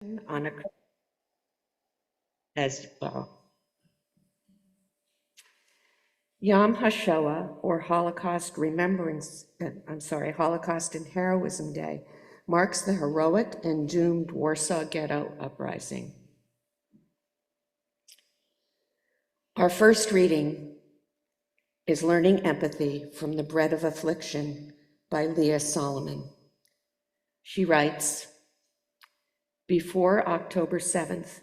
on a as well. Yom HaShoah, or Holocaust Remembrance, Holocaust and Heroism Day, marks the heroic and doomed Warsaw Ghetto Uprising. Our first reading is Learning Empathy from the Bread of Affliction by Leah Solomon. She writes, before October 7th,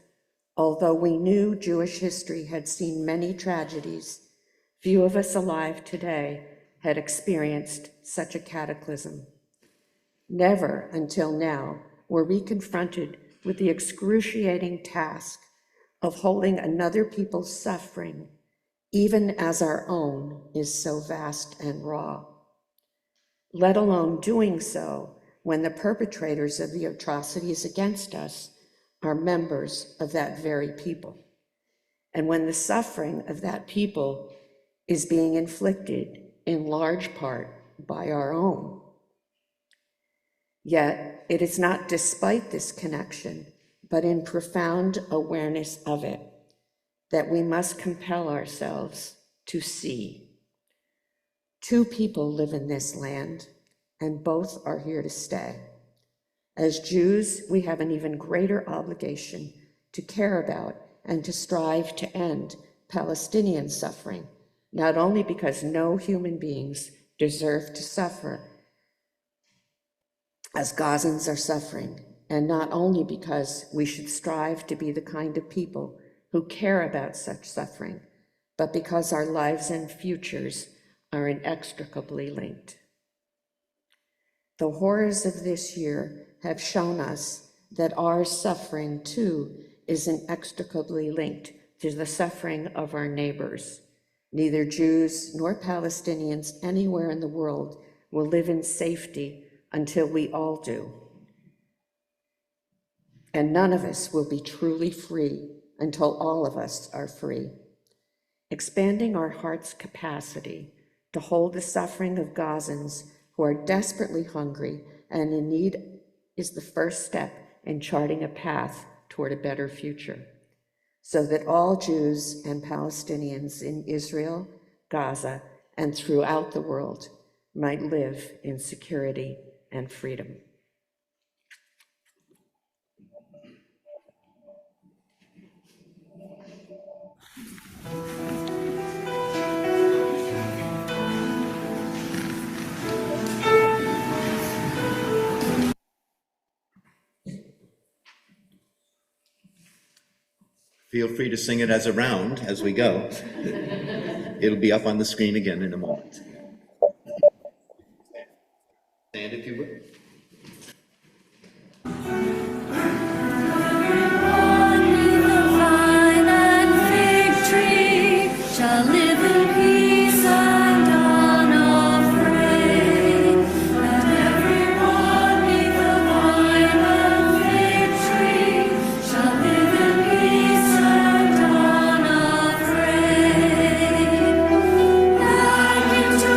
although we knew Jewish history had seen many tragedies, few of us alive today had experienced such a cataclysm. Never until now were we confronted with the excruciating task of holding another people's suffering, even as our own is so vast and raw, let alone doing so when the perpetrators of the atrocities against us are members of that very people, and when the suffering of that people is being inflicted in large part by our own. Yet it is not despite this connection, but in profound awareness of it, that we must compel ourselves to see. Two people live in this land, and both are here to stay. As Jews, we have an even greater obligation to care about and to strive to end Palestinian suffering, not only because no human beings deserve to suffer as Gazans are suffering, and not only because we should strive to be the kind of people who care about such suffering, but because our lives and futures are inextricably linked. The horrors of this year have shown us that our suffering too is inextricably linked to the suffering of our neighbors. Neither Jews nor Palestinians anywhere in the world will live in safety until we all do. And none of us will be truly free until all of us are free. Expanding our heart's capacity to hold the suffering of Gazans who are desperately hungry and in need is the first step in charting a path toward a better future, so that all Jews and Palestinians in Israel, Gaza, and throughout the world might live in security and freedom. Feel free to sing it as a round as we go. It'll be up on the screen again in a moment. Stand if you will. Into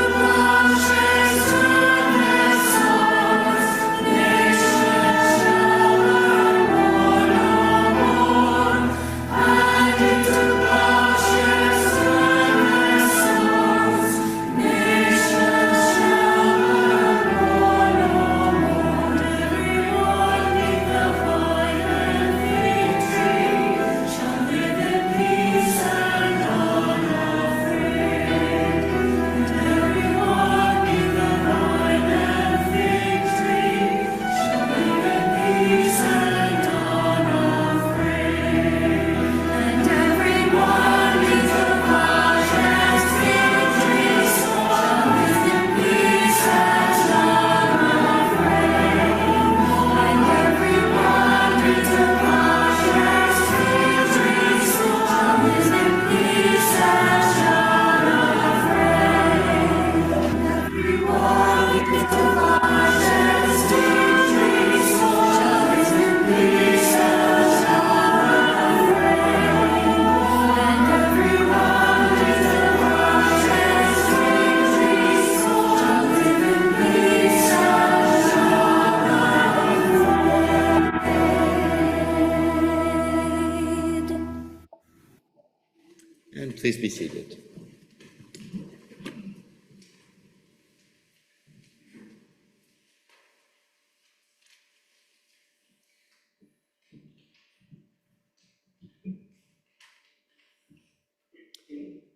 Please be seated.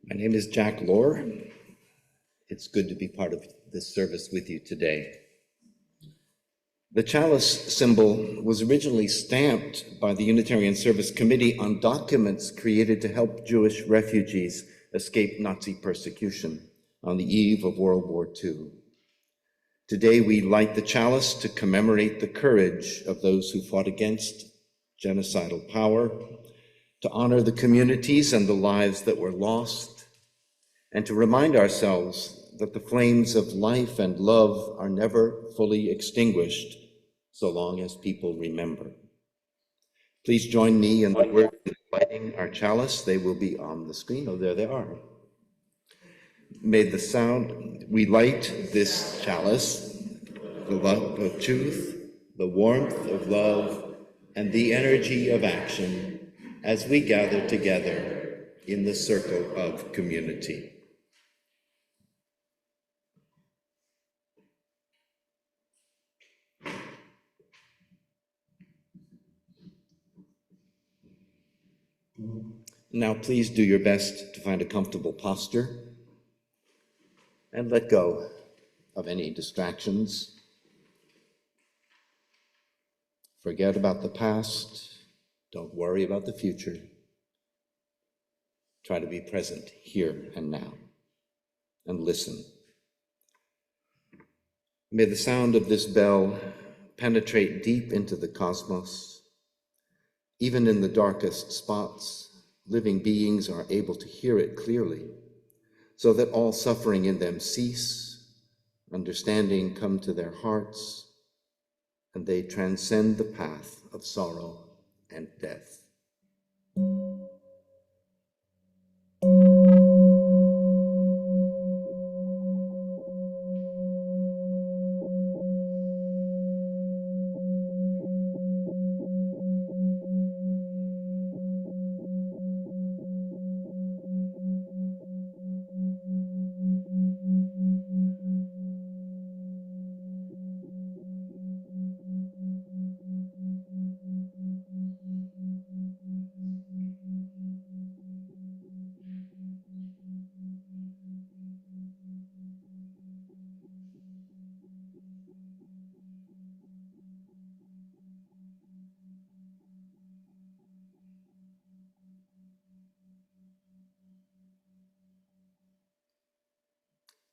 My name is Jack Lohr. It's good to be part of this service with you today. The chalice symbol was originally stamped by the Unitarian Service Committee on documents created to help Jewish refugees escape Nazi persecution on the eve of World War II. Today, we light the chalice to commemorate the courage of those who fought against genocidal power, to honor the communities and the lives that were lost, and to remind ourselves that the flames of life and love are never fully extinguished so long as people remember. Please join me in the word lighting our chalice. They will be on the screen. Oh, there they are. May the sound, we light this chalice, the love of truth, the warmth of love, and the energy of action as we gather together in the circle of community. Now, please do your best to find a comfortable posture and let go of any distractions. Forget about the past. Don't worry about the future. Try to be present here and now and listen. May the sound of this bell penetrate deep into the cosmos. Even in the darkest spots, living beings are able to hear it clearly, so that all suffering in them cease, understanding come to their hearts, and they transcend the path of sorrow and death.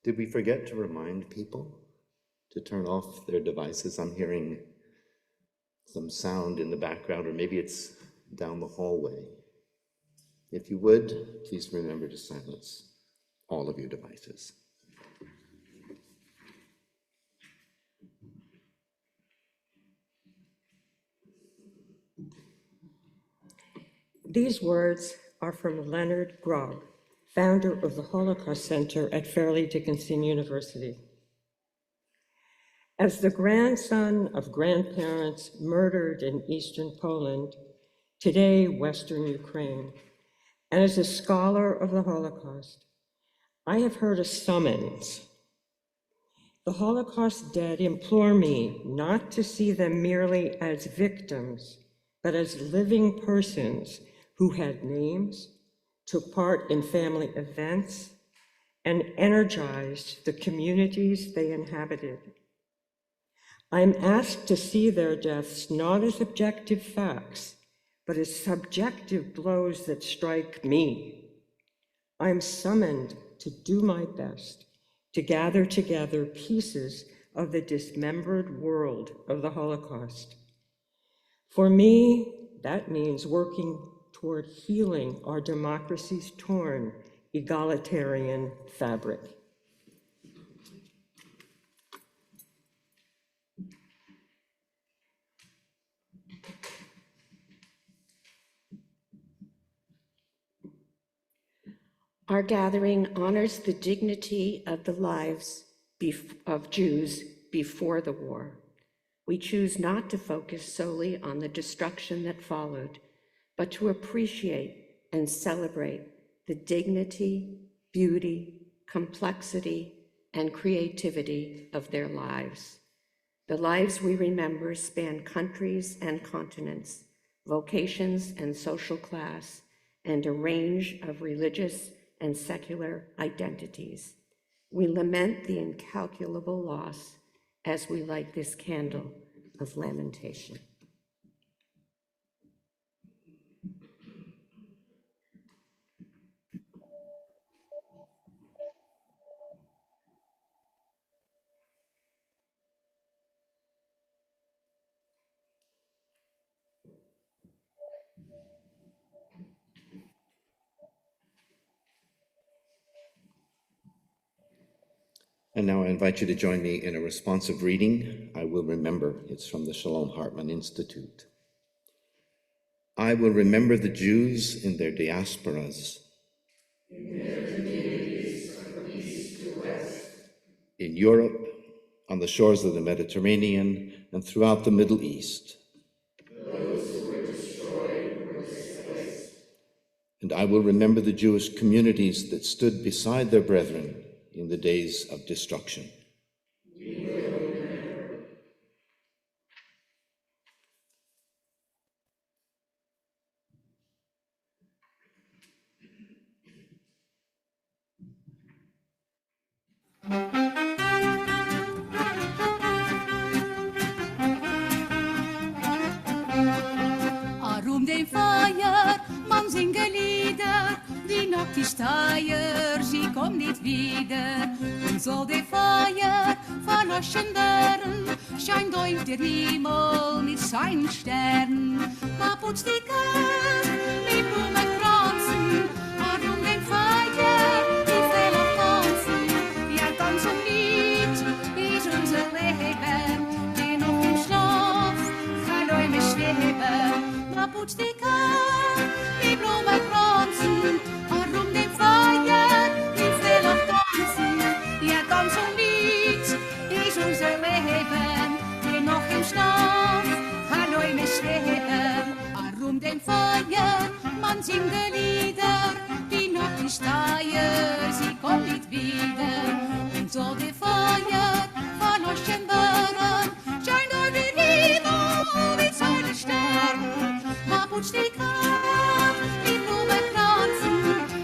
Did we forget to remind people to turn off their devices? I'm hearing some sound in the background, or maybe it's down the hallway. If you would, please remember to silence all of your devices. These words are from Leonard Grogg, founder of the Holocaust Center at Fairleigh Dickinson University. As the grandson of grandparents murdered in Eastern Poland, today Western Ukraine, and as a scholar of the Holocaust, I have heard a summons. The Holocaust dead implore me not to see them merely as victims, but as living persons who had names, took part in family events, and energized the communities they inhabited. I'm asked to see their deaths not as objective facts, but as subjective blows that strike me. I'm summoned to do my best to gather together pieces of the dismembered world of the Holocaust. For me, that means working toward healing our democracy's torn, egalitarian fabric. Our gathering honors the dignity of the lives of Jews before the war. We choose not to focus solely on the destruction that followed, but to appreciate and celebrate the dignity, beauty, complexity, and creativity of their lives. The lives we remember span countries and continents, vocations and social class, and a range of religious and secular identities. We lament the incalculable loss as we light this candle of lamentation. And now I invite you to join me in a responsive reading. I will remember. It's from the Shalom Hartman Institute. I will remember the Jews in their diasporas, in their communities from east to west, in Europe, on the shores of the Mediterranean, and throughout the Middle East. Those who were destroyed or displaced. And I will remember the Jewish communities that stood beside their brethren in the days of destruction. We will remember. Arum den Feier, man singe Lieder, die Nacht die Steier, sie kommt nicht wieder. Und soll der Feier verloschen werden, scheint durch der Himmel mit seinen Sternen. Man putzt die Kerze mit Blumenkranzen, arum den Feier, die Fehler tanzen. Ja, ganz ein Lied ist unser Leben, die noch im Schlaf kann euch mehr schweben. Man putzt die Kerze mit Blumenkranzen, arum den Feier, die Fehler tanzen. Ja, ganz ein Lied ist unser Leben, die noch im Schlaf kann euch mehr schweben. Arum den Feier, man singt die Lieder, die Nacht ist Steier, sie kommt nicht wieder. Und soll die Feier verloschen werden, scheint euch der Himmel mit seinen Sternen. Man putzt die Kerze mit Blumenkranzen,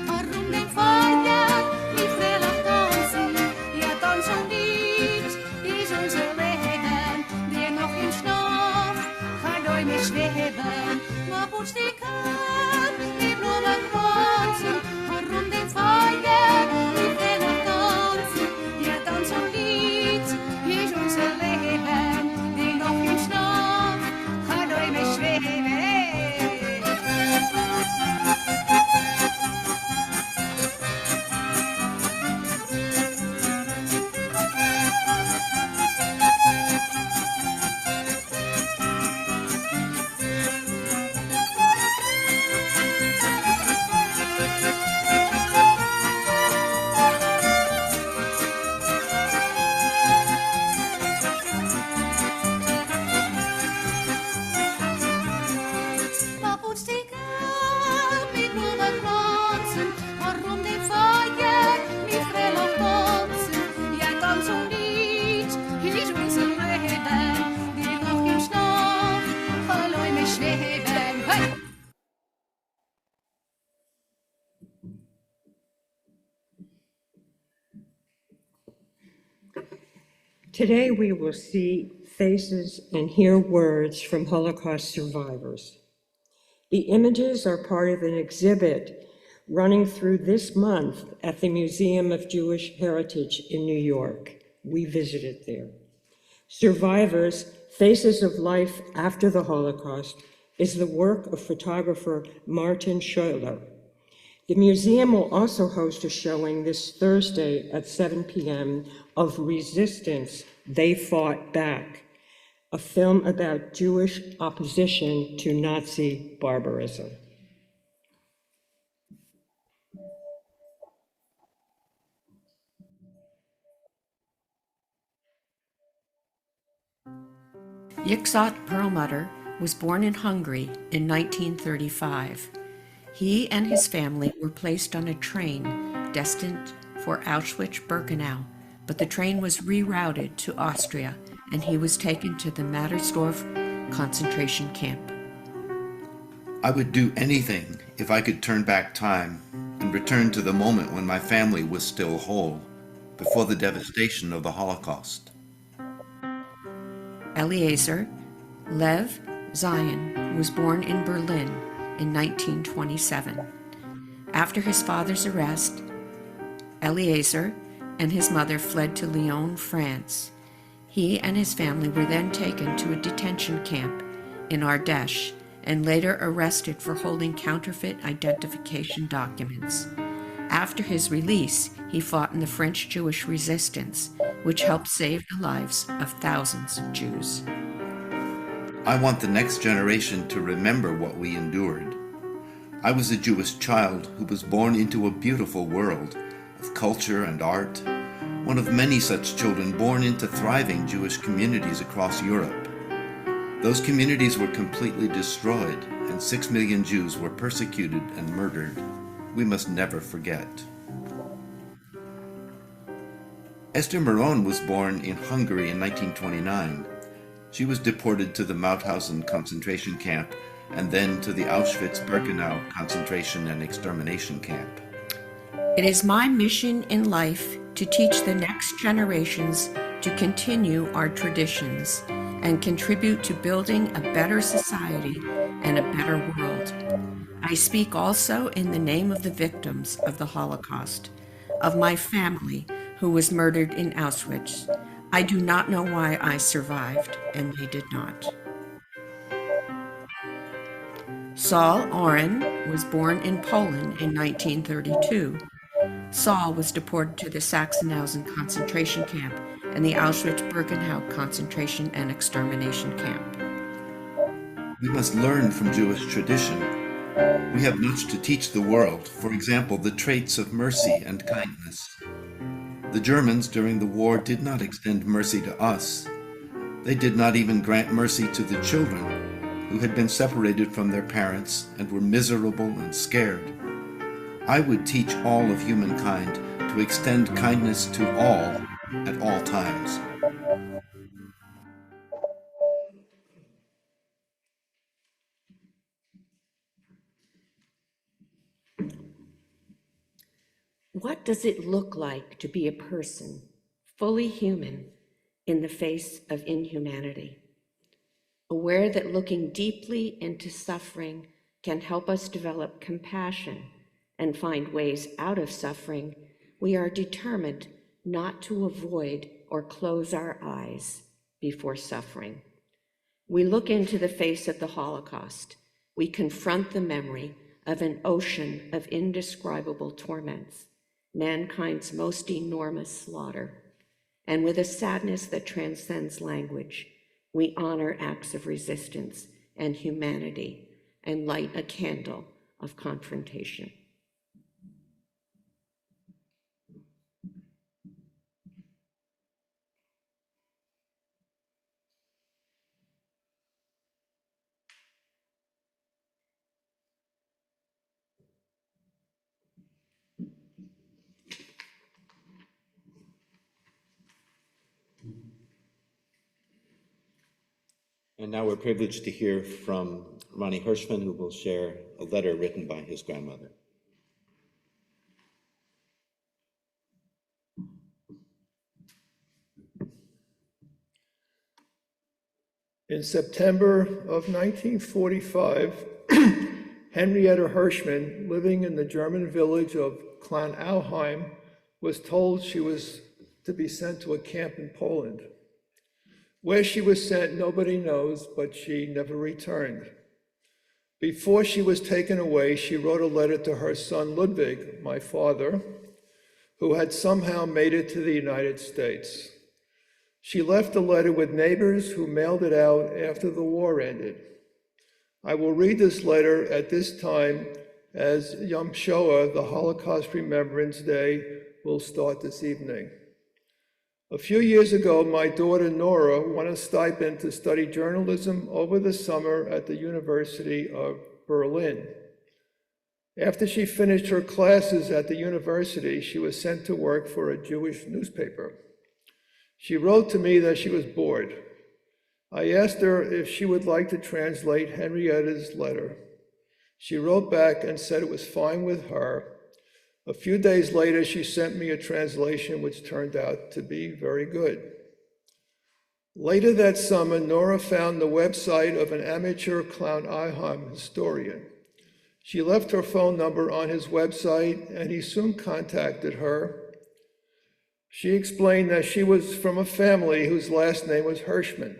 arum den Feier mit Fehler tanzen. Ja, ganz ein Lied ist unser Leben, der noch im Schlaf kann euch nicht schweben. Man putzt die Kerze mit Blumenkranzen, arum den Feier mit Fehler tanzen. Ja, ganz ein Lied ist unser Leben, der noch im Schlaf kann euch nicht schweben. Man putzt die Kerze mit Blumenkranzen, arum den Feier mit Fehler tanzen. Ja, ganz ein Lied ist unser Leben, die noch im Schlaf kann euch mehr schweben. Hey! Today we will see faces and hear words from Holocaust survivors. The images are part of an exhibit running through this month at the Museum of Jewish Heritage in New York. We visited there. Survivors, Faces of Life After the Holocaust is the work of photographer Martin Scheuler. The museum will also host a showing this Thursday at 7 p.m. of Resistance, They Fought Back, a film about Jewish opposition to Nazi barbarism. Yitzhak Perlmutter was born in Hungary in 1935. He and his family were placed on a train destined for Auschwitz-Birkenau, but the train was rerouted to Austria, and he was taken to the Mattersdorf concentration camp. I would do anything if I could turn back time and return to the moment when my family was still whole, before the devastation of the Holocaust. Eliezer Lev Zion was born in Berlin in 1927. After his father's arrest, Eliezer and his mother fled to Lyon, France. He and his family were then taken to a detention camp in Ardèche and later arrested for holding counterfeit identification documents. After his release, he fought in the French Jewish resistance, which helped save the lives of thousands of Jews. I want the next generation to remember what we endured. I was a Jewish child who was born into a beautiful world of culture and art, one of many such children born into thriving Jewish communities across Europe. Those communities were completely destroyed, and 6 million Jews were persecuted and murdered. We must never forget. Esther Maron was born in Hungary in 1929. She was deported to the Mauthausen concentration camp and then to the Auschwitz-Birkenau concentration and extermination camp. It is my mission in life to teach the next generations to continue our traditions and contribute to building a better society and a better world. I speak also in the name of the victims of the Holocaust, of my family who was murdered in Auschwitz. I do not know why I survived, and they did not. Saul Oren was born in Poland in 1932. Saul was deported to the Sachsenhausen concentration camp and the Auschwitz-Birkenau concentration and extermination camp. We must learn from Jewish tradition. We have much to teach the world, for example, the traits of mercy and kindness. The Germans during the war did not extend mercy to us. They did not even grant mercy to the children who had been separated from their parents and were miserable and scared. I would teach all of humankind to extend kindness to all at all times. What does it look like to be a person, fully human, in the face of inhumanity? Aware that looking deeply into suffering can help us develop compassion and find ways out of suffering, we are determined not to avoid or close our eyes before suffering. We look into the face of the Holocaust. We confront the memory of an ocean of indescribable torments, mankind's most enormous slaughter. And with a sadness that transcends language, we honor acts of resistance and humanity and light a candle of confrontation. And now we're privileged to hear from Ronnie Hirshman, who will share a letter written by his grandmother. In September of 1945, Henrietta Hirshman, living in the German village of Kleinauheim, was told she was to be sent to a camp in Poland. Where she was sent, nobody knows, but she never returned. Before she was taken away, she wrote a letter to her son Ludwig, my father, who had somehow made it to the United States. She left a letter with neighbors who mailed it out after the war ended. I will read this letter at this time as Yom HaShoah, the Holocaust Remembrance Day, will start this evening. A few years ago, my daughter Nora won a stipend to study journalism over the summer at the University of Berlin. After she finished her classes at the university, she was sent to work for a Jewish newspaper. She wrote to me that she was bored. I asked her if she would like to translate Henrietta's letter. She wrote back and said it was fine with her. A few days later, she sent me a translation which turned out to be very good. Later that summer, Nora found the website of an amateur Clown Iham historian. She left her phone number on his website, and he soon contacted her. She explained that she was from a family whose last name was Hirshman.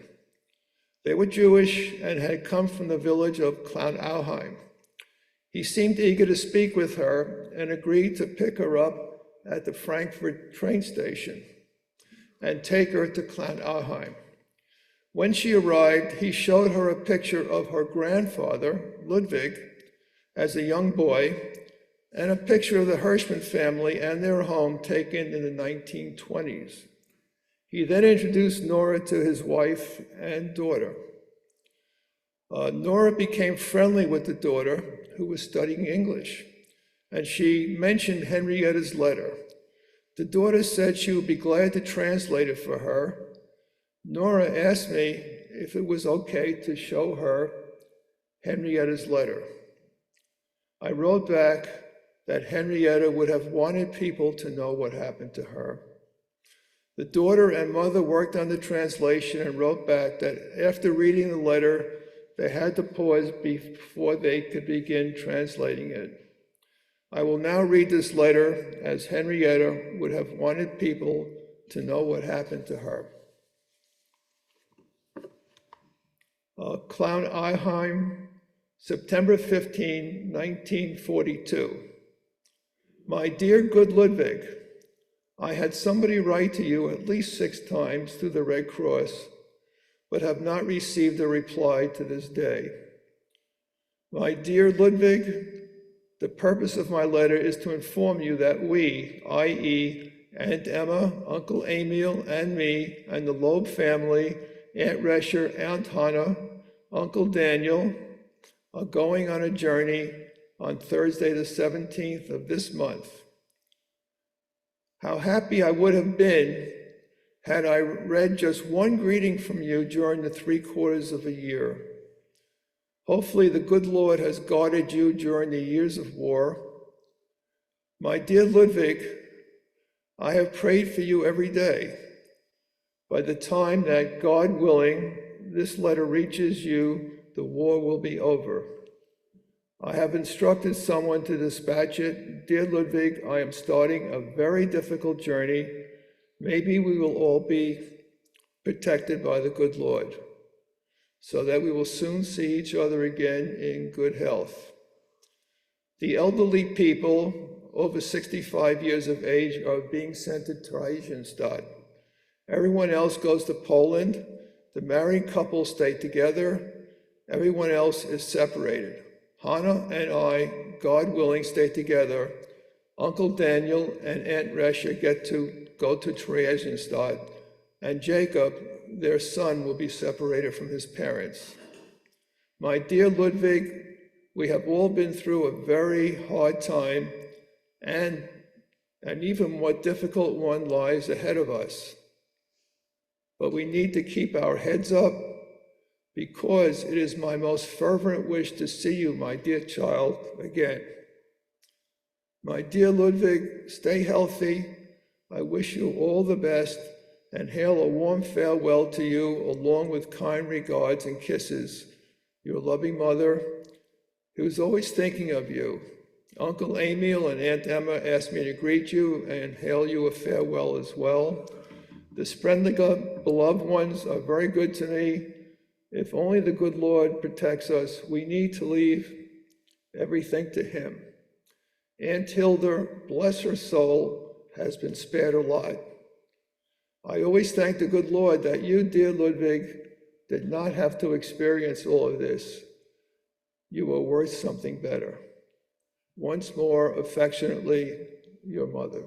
They were Jewish and had come from the village of Clown Iham. He seemed eager to speak with her and agreed to pick her up at the Frankfurt train station and take her to Clown Iham. When she arrived, he showed her a picture of her grandfather, Ludwig, as a young boy, and a picture of the Hirshman family and their home taken in the 1920s. He then introduced Nora to his wife and daughter. Nora became friendly with the daughter, who was studying English, and she mentioned Henrietta's letter. The daughter said she would be glad to translate it for her. Nora asked me if it was okay to show her Henrietta's letter. I wrote back that Henrietta would have wanted people to know what happened to her. The daughter and mother worked on the translation and wrote back that after reading the letter, they had to pause before they could begin translating it. I will now read this letter as Henrietta would have wanted people to know what happened to her. Clown Iham, September 15, 1942. My dear good Ludwig, I had somebody write to you at least 6 times through the Red Cross, but have not received a reply to this day. My dear Ludwig, the purpose of my letter is to inform you that we, i.e., Aunt Emma, Uncle Emil, and me, and the Loeb family, Aunt Resher, Aunt Hannah, Uncle Daniel, are going on a journey on Thursday the 17th of this month. How happy I would have been had I read just one greeting from you during the 3/4 of a year. Hopefully the good Lord has guarded you during the years of war. My dear Ludwig, I have prayed for you every day. By the time that, God willing, this letter reaches you, the war will be over. I have instructed someone to dispatch it. Dear Ludwig, I am starting a very difficult journey. Maybe we will all be protected by the good Lord, so that we will soon see each other again in good health. The elderly people over 65 years of age are being sent to Theresienstadt. Everyone else goes to Poland. The married couple stay together. Everyone else is separated. Hannah and I, God willing, stay together. Uncle Daniel and Aunt Resha get to go to Theresienstadt, and Jacob, their son, will be separated from his parents. My dear Ludwig, we have all been through a very hard time, and an even more difficult one lies ahead of us. But we need to keep our heads up, because it is my most fervent wish to see you, my dear child, again. My dear Ludwig, stay healthy. I wish you all the best and hail a warm farewell to you, along with kind regards and kisses. Your loving mother, who is always thinking of you. Uncle Emil and Aunt Emma asked me to greet you and hail you a farewell as well. The Sprendliger beloved ones are very good to me. If only the good Lord protects us, we need to leave everything to him. Aunt Hilda, bless her soul, has been spared a lot. I always thank the good Lord that you, dear Ludwig, did not have to experience all of this. You are worth something better. Once more, affectionately, your mother.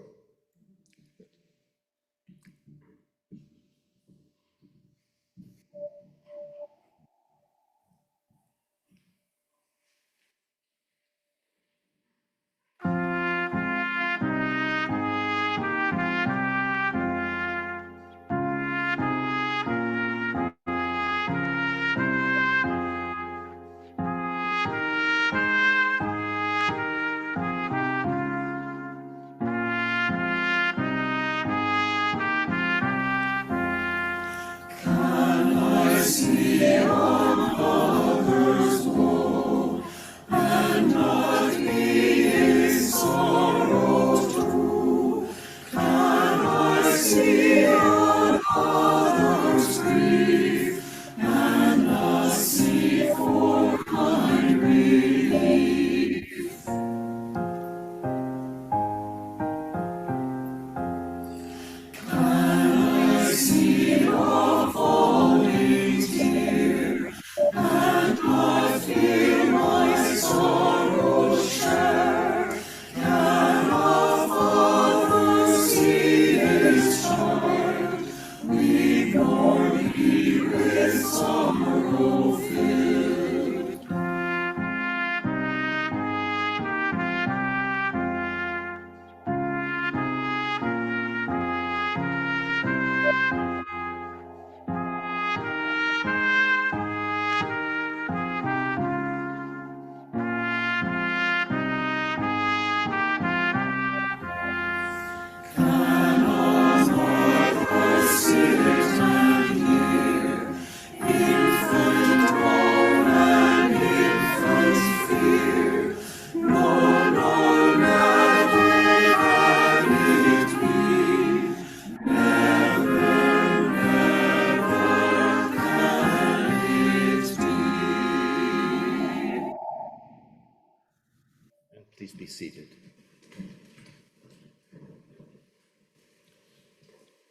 Please be seated.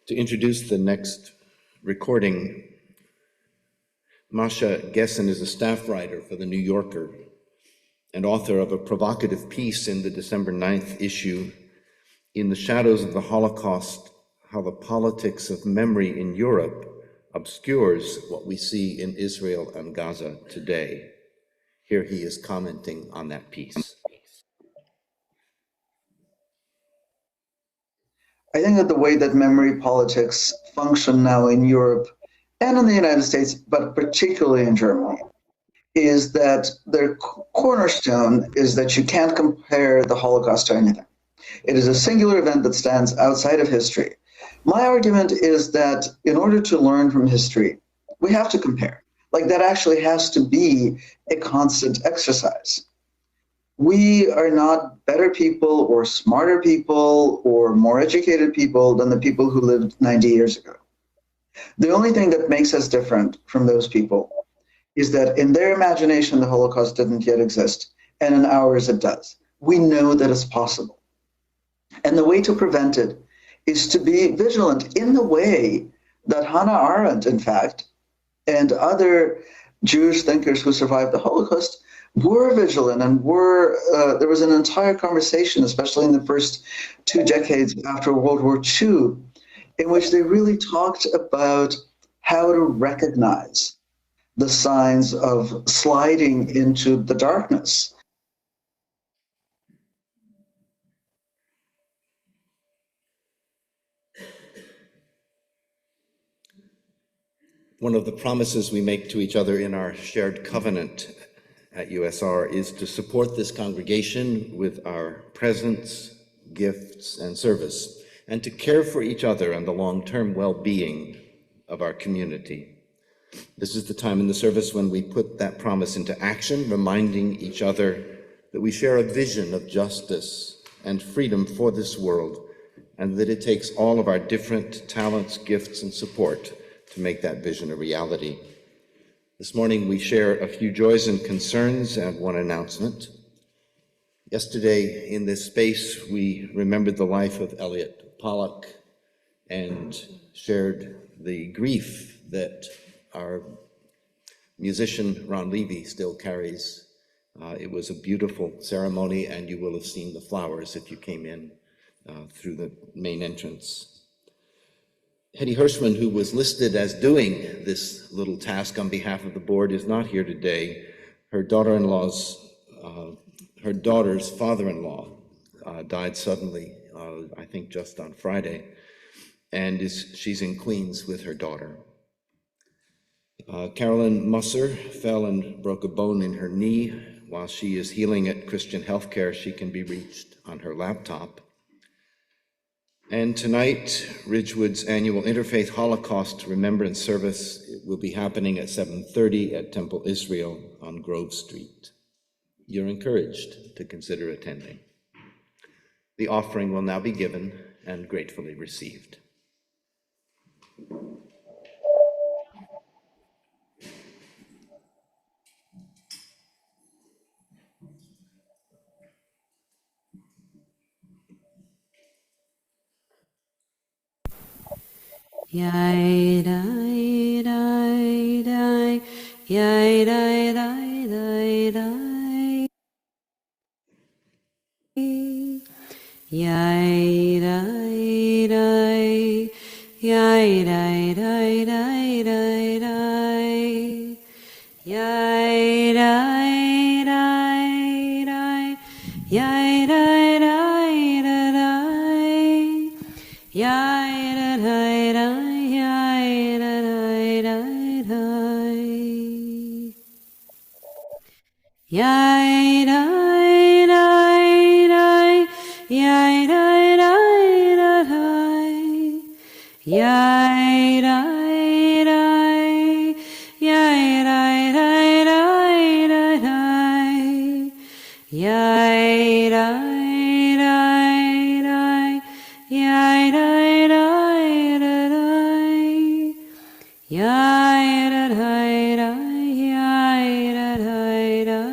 To introduce the next recording, Masha Gessen is a staff writer for The New Yorker and author of a provocative piece in the December 9th issue, In the Shadows of the Holocaust, How the Politics of Memory in Europe Obscures What We See in Israel and Gaza Today. Here he is commenting on that piece. I think that the way that memory politics function now in Europe and in the United States, but particularly in Germany, is that their cornerstone is that you can't compare the Holocaust to anything. It is a singular event that stands outside of history. My argument is that in order to learn from history, we have to compare. Like, that actually has to be a constant exercise. We are not better people or smarter people or more educated people than the people who lived 90 years ago. The only thing that makes us different from those people is that in their imagination, the Holocaust didn't yet exist, and in ours it does. We know that it's possible. And the way to prevent it is to be vigilant in the way that Hannah Arendt, in fact, and other Jewish thinkers who survived the Holocaust were vigilant and there was an entire conversation, especially in the first 2 decades after World War II, in which they really talked about how to recognize the signs of sliding into the darkness. One of the promises we make to each other in our shared covenant at USR is to support this congregation with our presence, gifts, and service, and to care for each other and the long-term well-being of our community. This is the time in the service when we put that promise into action, reminding each other that we share a vision of justice and freedom for this world, and that it takes all of our different talents, gifts, and support to make that vision a reality. This morning, we share a few joys and concerns and one announcement. Yesterday, in this space, we remembered the life of Elliot Pollock and shared the grief that our musician, Ron Levy, still carries. It was a beautiful ceremony, and you will have seen the flowers if you came in through the main entrance. Hetty Hirshman, who was listed as doing this little task on behalf of the board, is not here today. Her daughter's father-in-law died suddenly, I think just on Friday, and she's in Queens with her daughter. Carolyn Musser fell and broke a bone in her knee. While she is healing at Christian Healthcare, she can be reached on her laptop. And tonight, Ridgewood's annual Interfaith Holocaust Remembrance Service will be happening at 7:30 at Temple Israel on Grove Street. You're encouraged to consider attending. The offering will now be given and gratefully received. Yai dai dai dai, yai dai dai dai dai, yai dai dai, yai dai dai dai dai dai, yai dai dai dai, yai dai dai dai, yai dai dai. Yai dai dai dai, yai dai dai dai, yai dai dai, yai dai dai dai dai, yai dai dai dai, yai dai dai dai, yai dai dai.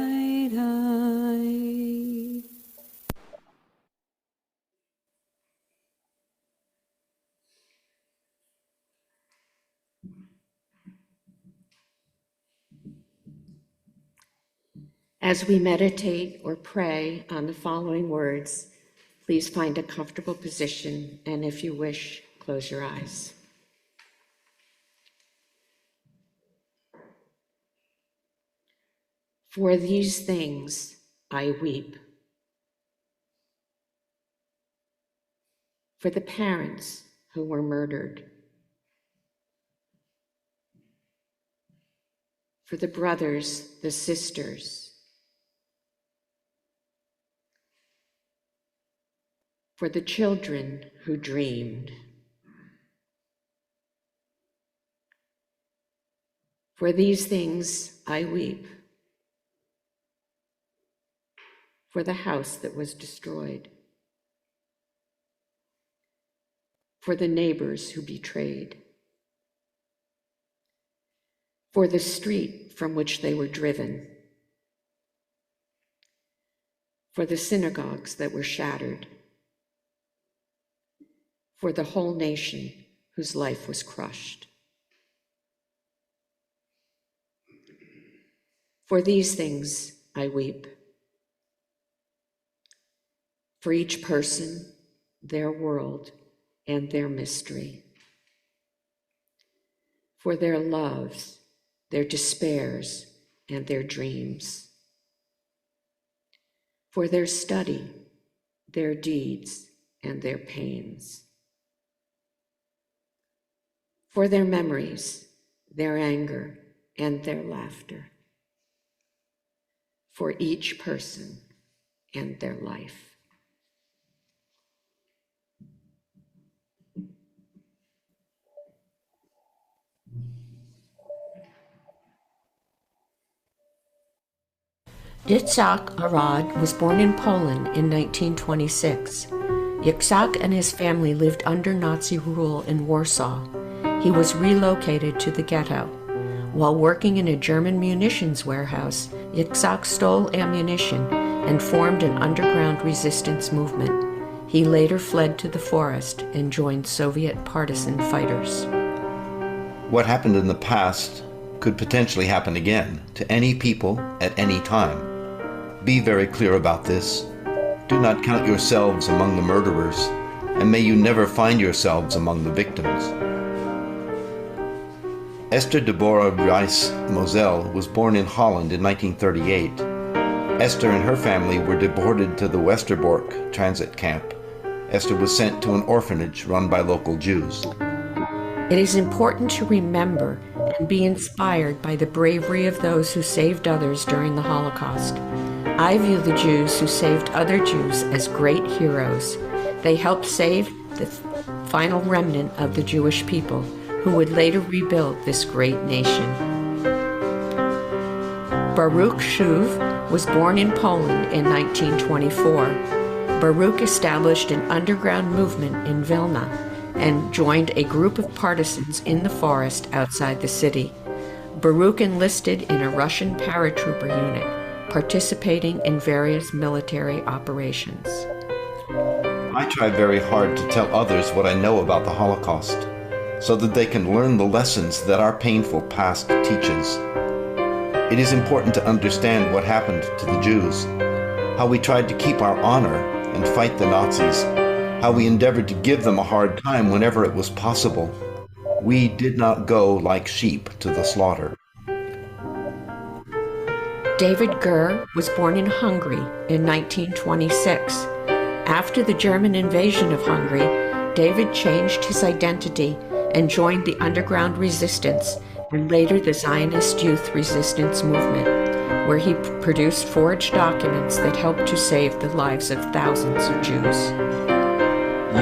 As we meditate or pray on the following words, please find a comfortable position, and if you wish, close your eyes. For these things I weep. For the parents who were murdered. For the brothers, the sisters. For the children who dreamed. For these things I weep. For the house that was destroyed. For the neighbors who betrayed. For the street from which they were driven. For the synagogues that were shattered. For the whole nation whose life was crushed. For these things I weep. For each person, their world, and their mystery. For their loves, their despairs, and their dreams. For their study, their deeds, and their pains. For their memories, their anger, and their laughter. For each person and their life. Yitzhak Arad was born in Poland in 1926. Yitzhak and his family lived under Nazi rule in Warsaw. He was relocated to the ghetto. While working in a German munitions warehouse, Yitzhak stole ammunition and formed an underground resistance movement. He later fled to the forest and joined Soviet partisan fighters. What happened in the past could potentially happen again to any people at any time. Be very clear about this. Do not count yourselves among the murderers, and may you never find yourselves among the victims. Esther Deborah Rice-Moselle was born in Holland in 1938. Esther and her family were deported to the Westerbork transit camp. Esther was sent to an orphanage run by local Jews. It is important to remember and be inspired by the bravery of those who saved others during the Holocaust. I view the Jews who saved other Jews as great heroes. They helped save the final remnant of the Jewish people, who would later rebuild this great nation. Baruch Shuv was born in Poland in 1924. Baruch established an underground movement in Vilna and joined a group of partisans in the forest outside the city. Baruch enlisted in a Russian paratrooper unit, participating in various military operations. I try very hard to tell others what I know about the Holocaust, so that they can learn the lessons that our painful past teaches. It is important to understand what happened to the Jews, how we tried to keep our honor and fight the Nazis, how we endeavored to give them a hard time whenever it was possible. We did not go like sheep to the slaughter. David Gurr was born in Hungary in 1926. After the German invasion of Hungary, David changed his identity and joined the underground resistance and later the Zionist Youth Resistance Movement, where he produced forged documents that helped to save the lives of thousands of Jews.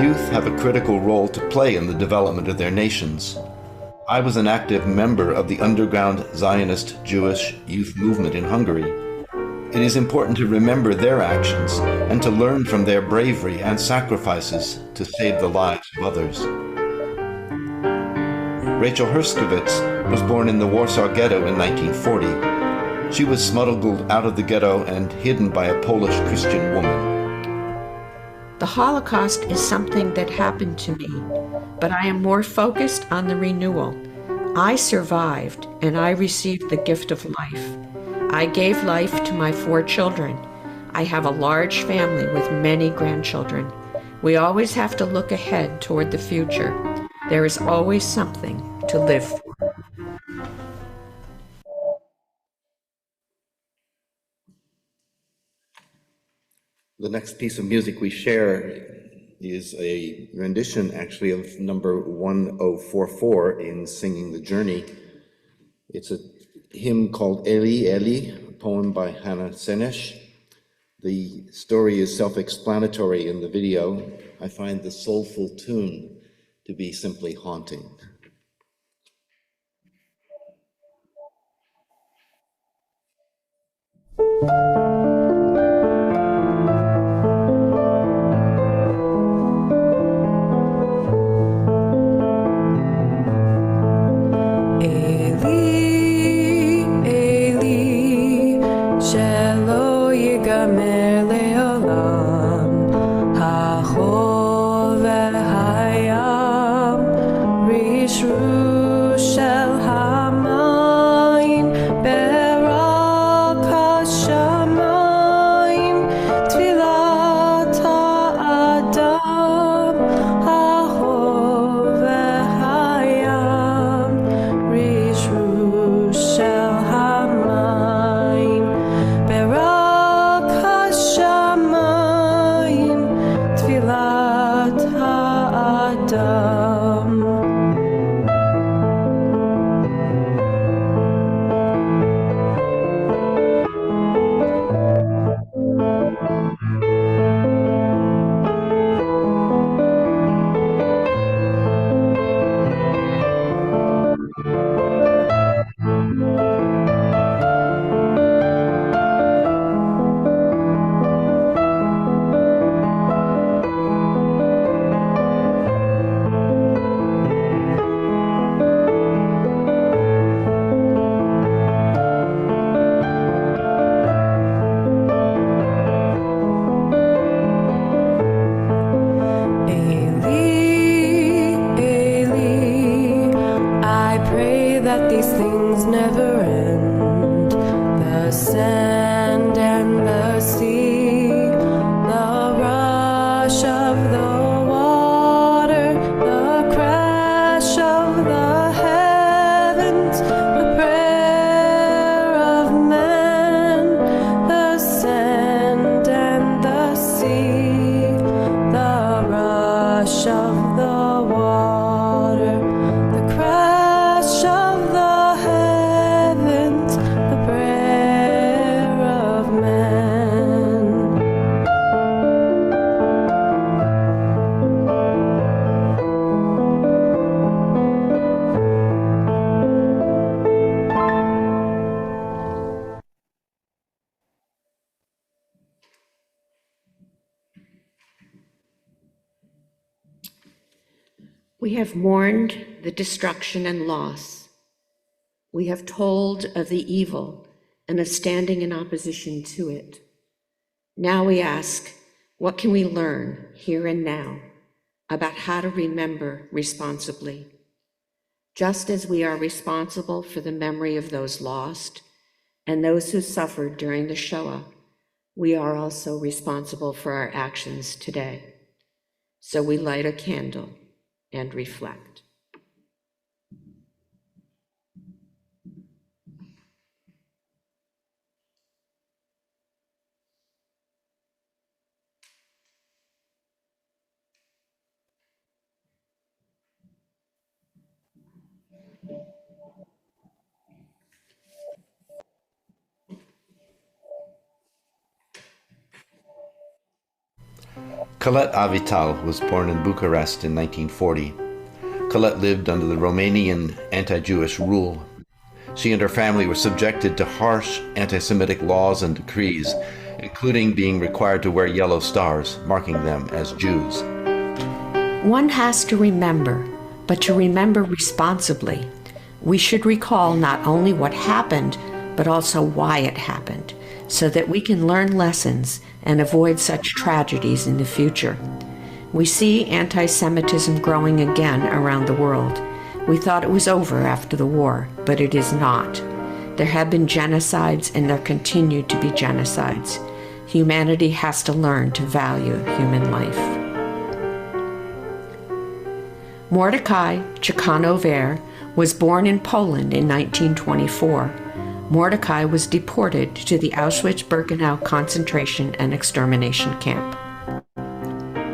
Youth have a critical role to play in the development of their nations. I was an active member of the underground Zionist Jewish youth movement in Hungary. It is important to remember their actions and to learn from their bravery and sacrifices to save the lives of others. Rachel Herskovitz was born in the Warsaw Ghetto in 1940. She was smuggled out of the ghetto and hidden by a Polish Christian woman. The Holocaust is something that happened to me, but I am more focused on the renewal. I survived, and I received the gift of life. I gave life to my 4 children. I have a large family with many grandchildren. We always have to look ahead toward the future. There is always something to live for. The next piece of music we share is a rendition, actually, of number 1044 in Singing the Journey. It's a hymn called Eli, Eli, a poem by Hannah Senesh. The story is self-explanatory in the video. I find the soulful tune to be simply haunting. We have mourned the destruction and loss. We have told of the evil and of standing in opposition to it. Now we ask, what can we learn here and now about how to remember responsibly? Just as we are responsible for the memory of those lost and those who suffered during the Shoah, we are also responsible for our actions today. So we light a candle and reflect. Colette Avital was born in Bucharest in 1940. Colette lived under the Romanian anti-Jewish rule. She and her family were subjected to harsh anti-Semitic laws and decrees, including being required to wear yellow stars, marking them as Jews. One has to remember, but to remember responsibly. We should recall not only what happened, but also why it happened, so that we can learn lessons and avoid such tragedies in the future. We see anti-Semitism growing again around the world. We thought it was over after the war, but it is not. There have been genocides and there continue to be genocides. Humanity has to learn to value human life. Mordecai Chikano-Ver was born in Poland in 1924. Mordecai was deported to the Auschwitz-Birkenau concentration and extermination camp.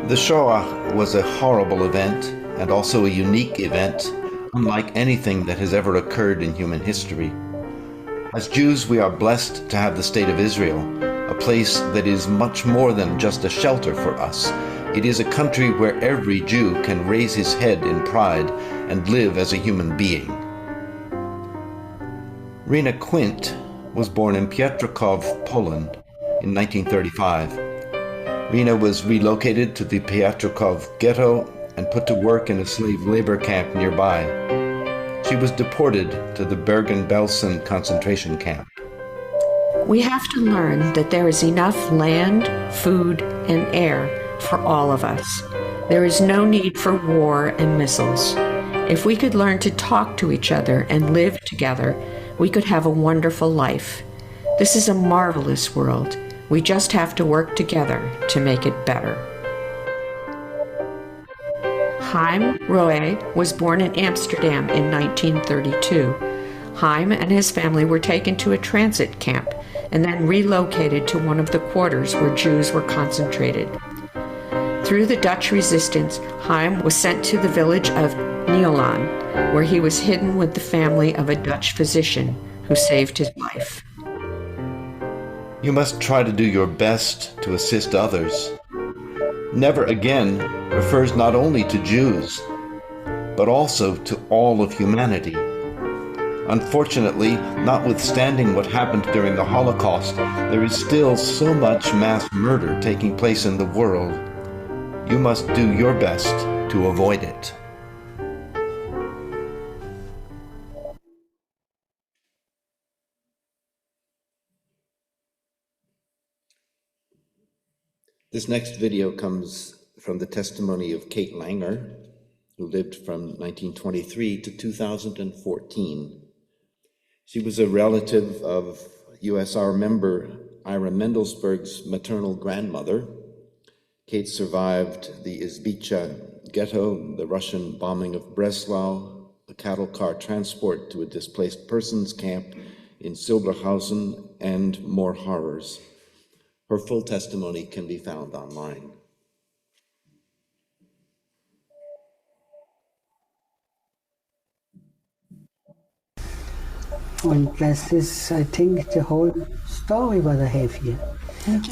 The Shoah was a horrible event and also a unique event, unlike anything that has ever occurred in human history. As Jews, we are blessed to have the State of Israel, a place that is much more than just a shelter for us. It is a country where every Jew can raise his head in pride and live as a human being. Rena Quint was born in Piotrków, Poland in 1935. Rena was relocated to the Piotrków ghetto and put to work in a slave labor camp nearby. She was deported to the Bergen-Belsen concentration camp. We have to learn that there is enough land, food, and air for all of us. There is no need for war and missiles. If we could learn to talk to each other and live together, we could have a wonderful life. This is a marvelous world. We just have to work together to make it better. Chaim Roe was born in Amsterdam in 1932. Chaim and his family were taken to a transit camp and then relocated to one of the quarters where Jews were concentrated. Through the Dutch resistance, Chaim was sent to the village of Nieuwland, where he was hidden with the family of a Dutch physician who saved his life. You must try to do your best to assist others. Never again refers not only to Jews, but also to all of humanity. Unfortunately, notwithstanding what happened during the Holocaust, there is still so much mass murder taking place in the world. You must do your best to avoid it. This next video comes from the testimony of Kate Langer, who lived from 1923 to 2014. She was a relative of USR member Ira Mendelsberg's maternal grandmother. Kate survived the Izbica ghetto, the Russian bombing of Breslau, the cattle car transport to a displaced persons camp in Silberhausen, and more horrors. Her full testimony can be found online. And this is, I think, the whole story what I have here.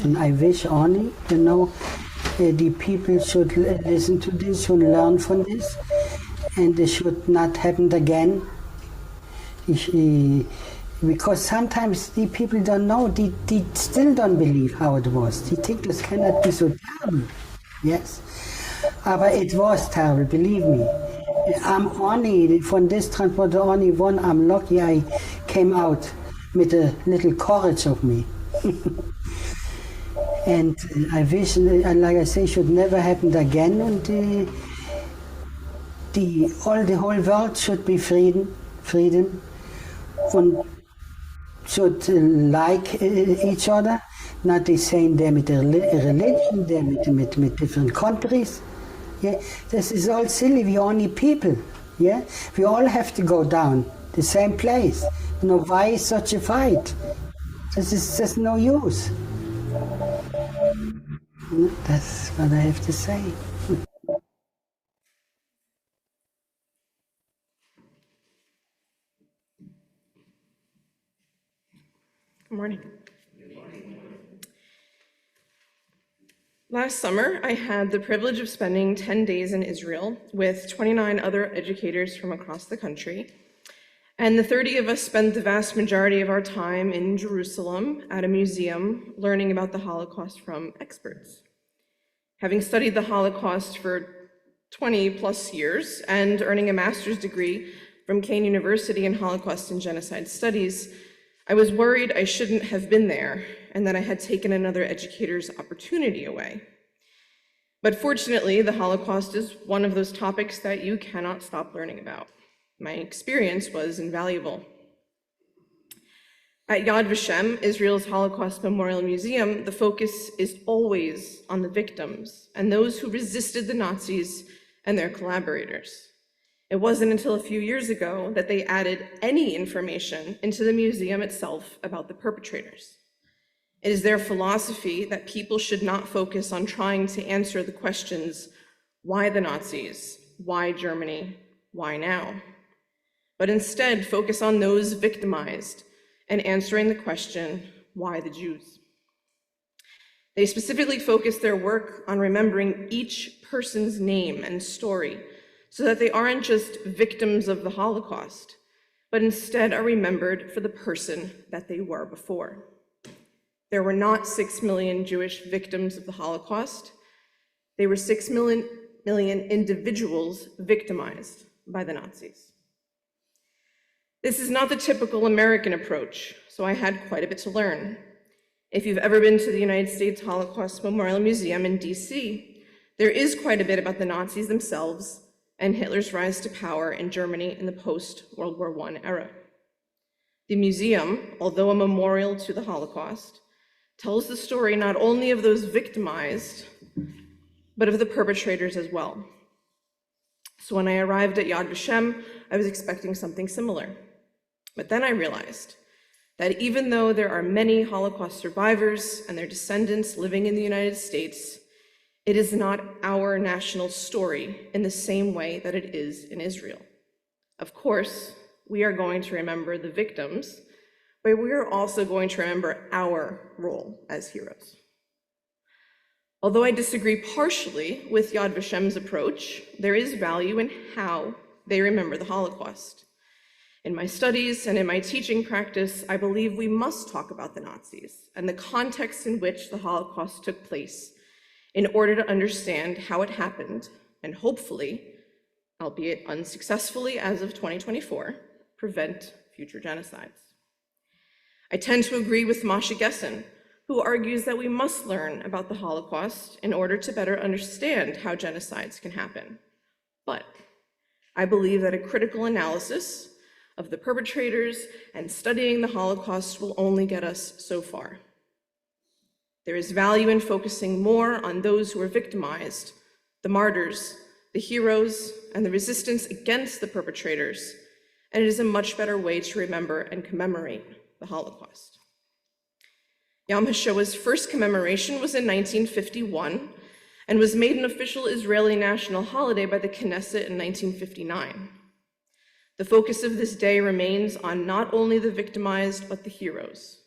And I wish only, the people should listen to this, should learn from this, and it should not happen again. Because sometimes the people don't know, they still don't believe how it was. They think this cannot be so terrible. Yes. But it was terrible, believe me. I'm only, from this transport, only one, I'm lucky I came out with a little courage of me. And I wish, like I say, should never happen again, and the whole world should be freedom, and should like each other, not the same there with the religion, there with different countries. Yeah, this is all silly. We are only people. Yeah, we all have to go down the same place. Why is such a fight? There's no use. That's what I have to say. Good morning. Last summer, I had the privilege of spending 10 days in Israel with 29 other educators from across the country. And the 30 of us spent the vast majority of our time in Jerusalem at a museum learning about the Holocaust from experts. Having studied the Holocaust for 20 plus years and earning a master's degree from Kane University in Holocaust and Genocide Studies, I was worried I shouldn't have been there and that I had taken another educator's opportunity away. But fortunately, the Holocaust is one of those topics that you cannot stop learning about. My experience was invaluable. At Yad Vashem, Israel's Holocaust Memorial Museum, the focus is always on the victims and those who resisted the Nazis and their collaborators. It wasn't until a few years ago that they added any information into the museum itself about the perpetrators. It is their philosophy that people should not focus on trying to answer the questions, why the Nazis, why Germany, why now? But instead focus on those victimized and answering the question, why the Jews? They specifically focus their work on remembering each person's name and story so that they aren't just victims of the Holocaust, but instead are remembered for the person that they were before. There were not 6 million Jewish victims of the Holocaust. They were 6 million individuals victimized by the Nazis. This is not the typical American approach, so I had quite a bit to learn. If you've ever been to the United States Holocaust Memorial Museum in DC, there is quite a bit about the Nazis themselves and Hitler's rise to power in Germany in the post-World War I era. The museum, although a memorial to the Holocaust, tells the story not only of those victimized, but of the perpetrators as well. So when I arrived at Yad Vashem, I was expecting something similar. But then I realized that even though there are many Holocaust survivors and their descendants living in the United States, it is not our national story in the same way that it is in Israel. Of course, we are going to remember the victims, but we are also going to remember our role as heroes. Although I disagree partially with Yad Vashem's approach, there is value in how they remember the Holocaust. In my studies and in my teaching practice, I believe we must talk about the Nazis and the context in which the Holocaust took place in order to understand how it happened and hopefully, albeit unsuccessfully as of 2024, prevent future genocides. I tend to agree with Moshe Gessen, who argues that we must learn about the Holocaust in order to better understand how genocides can happen. But I believe that a critical analysis of the perpetrators and studying the Holocaust will only get us so far. There is value in focusing more on those who were victimized, the martyrs, the heroes, and the resistance against the perpetrators, and it is a much better way to remember and commemorate the Holocaust. Yom HaShoah's first commemoration was in 1951 and was made an official Israeli national holiday by the Knesset in 1959. The focus of this day remains on not only the victimized, but the heroes.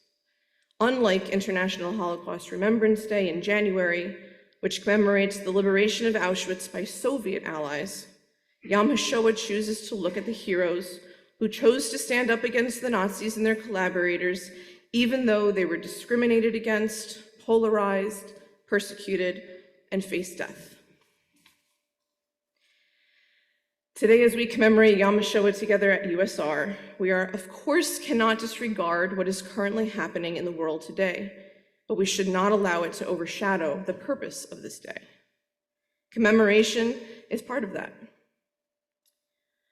Unlike International Holocaust Remembrance Day in January, which commemorates the liberation of Auschwitz by Soviet allies, Yom HaShoah chooses to look at the heroes who chose to stand up against the Nazis and their collaborators, even though they were discriminated against, polarized, persecuted, and faced death. Today, as we commemorate Yom HaShoah together at USR, we of course cannot disregard what is currently happening in the world today, but we should not allow it to overshadow the purpose of this day. Commemoration is part of that.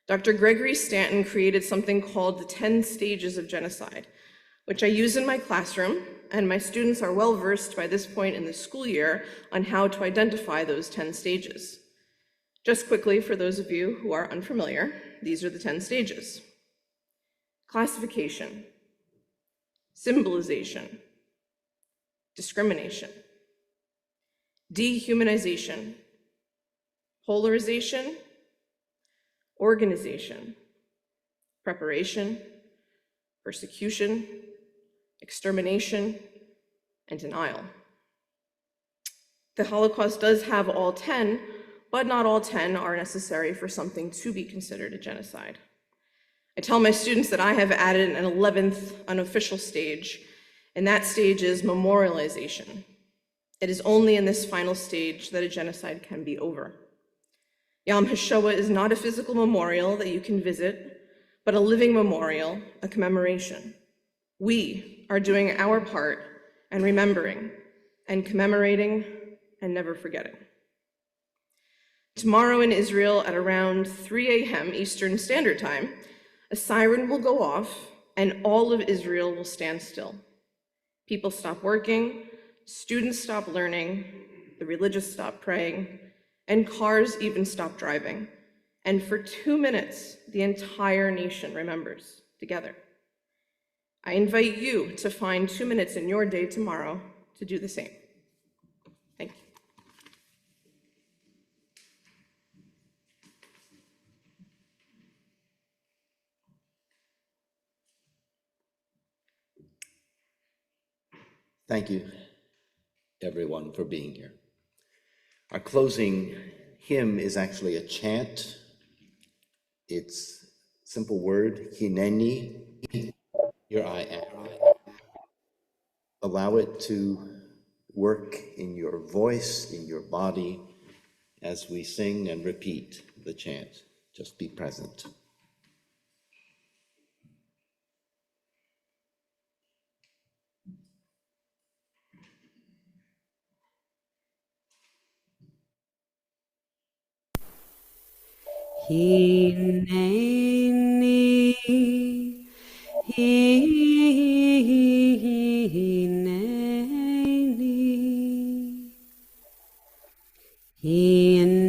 Dr. Gregory Stanton created something called the 10 stages of genocide, which I use in my classroom, and my students are well versed by this point in the school year on how to identify those 10 stages. Just quickly, for those of you who are unfamiliar, these are the 10 stages. Classification, symbolization, discrimination, dehumanization, polarization, organization, preparation, persecution, extermination, and denial. The Holocaust does have all 10, but not all 10 are necessary for something to be considered a genocide. I tell my students that I have added an 11th unofficial stage, and that stage is memorialization. It is only in this final stage that a genocide can be over. Yom HaShoah is not a physical memorial that you can visit, but a living memorial, a commemoration. We are doing our part and remembering and commemorating and never forgetting. Tomorrow in Israel at around 3 a.m. Eastern Standard Time, a siren will go off and all of Israel will stand still. People stop working, students stop learning, the religious stop praying, and cars even stop driving. And for 2 minutes, the entire nation remembers together. I invite you to find 2 minutes in your day tomorrow to do the same. Thank you. Thank you, everyone, for being here. Our closing hymn is actually a chant. It's a simple word, Hineni, here I am. Allow it to work in your voice, in your body, as we sing and repeat the chant. Just be present. Hineni, hineni, hineni, hineni,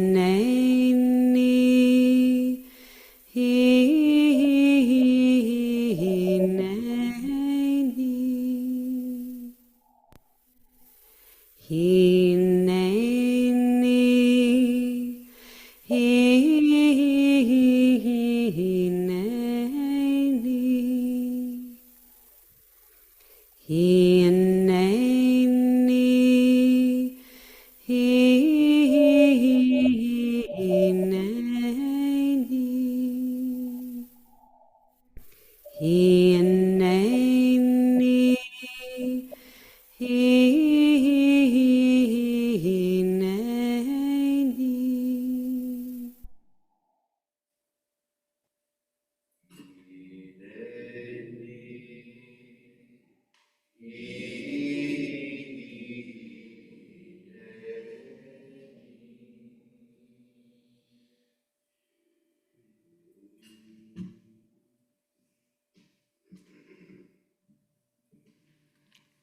hineni,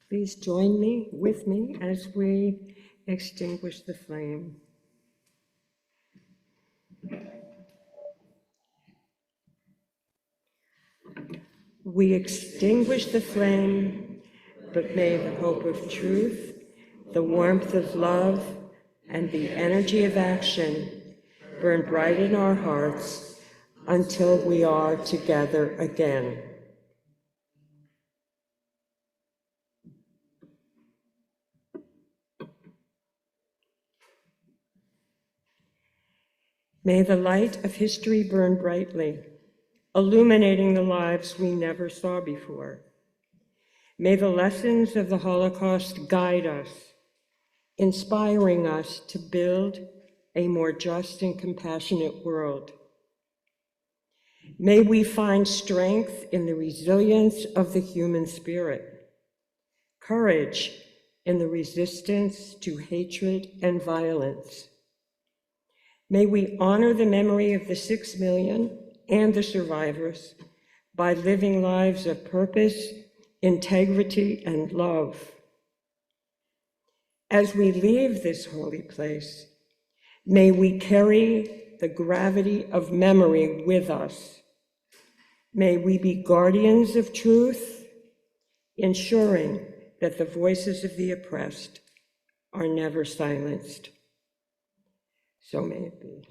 Please join me, with me, as we extinguish the flame. We extinguish the flame, but may the hope of truth, the warmth of love, and the energy of action burn bright in our hearts until we are together again. May the light of history burn brightly, illuminating the lives we never saw before. May the lessons of the Holocaust guide us, inspiring us to build a more just and compassionate world. May we find strength in the resilience of the human spirit, courage in the resistance to hatred and violence. May we honor the memory of the 6 million and the survivors by living lives of purpose, integrity, and love. As we leave this holy place, may we carry the gravity of memory with us. May we be guardians of truth, ensuring that the voices of the oppressed are never silenced. So may it be.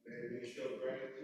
May we show gratitude